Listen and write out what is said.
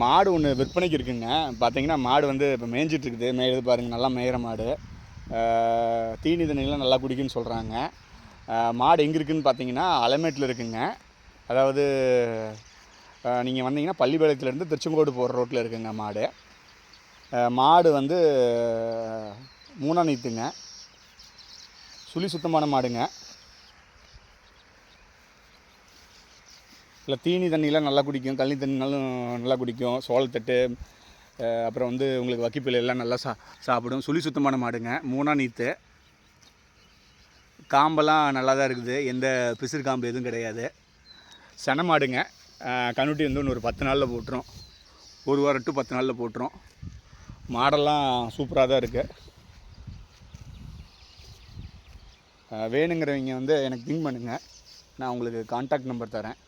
மாடு ஒன்று விற்பனைக்கு இருக்குங்க. பார்த்தீங்கன்னா மாடு வந்து இப்போ மேய்ஞ்சிட்ருக்குது. மேயுது பாருங்கள், நல்லா மேயிற மாடு. தீனி தண்ணிலாம் நல்லா குடிக்குன்னு சொல்கிறாங்க. மாடு எங்கே இருக்குதுன்னு பார்த்தீங்கன்னா அலமேட்டில் இருக்குங்க. அதாவது நீங்கள் வந்தீங்கன்னா பள்ளிப்பாளையத்துலேருந்து திருச்செங்கோடு போகிற ரோட்டில் இருக்குங்க மாடு. மாடு வந்து 3ஆம் நீத்துங்க. சுழி சுத்தமான மாடுங்க. இல்லை தீனி தண்ணிலாம் நல்லா குடிக்கும், கழனி தண்ணினாலும் நல்லா குடிக்கும். சோளத்தட்டு அப்புறம் வந்து உங்களுக்கு வக்கிப்பிள்ளை எல்லாம் நல்லா சாப்பிடும். சுழி சுத்தமான மாடுங்க. 3ஆம் நீத்து. காம்பெல்லாம் நல்லா தான் இருக்குது. எந்த பிசிறு காம்பு எதுவும் கிடையாது. சென மாடுங்க. கண்ணுட்டி வந்து இன்னும் ஒரு 10 நாளில் போட்டுரும். 1 வாரம் டு 10 நாளில் போட்டுரும். மாடெல்லாம் சூப்பராக தான் இருக்குது. வேணுங்கிறவங்க வந்து எனக்கு பிங் பண்ணுங்கள். நான் உங்களுக்கு கான்டாக்ட் நம்பர் தரேன்.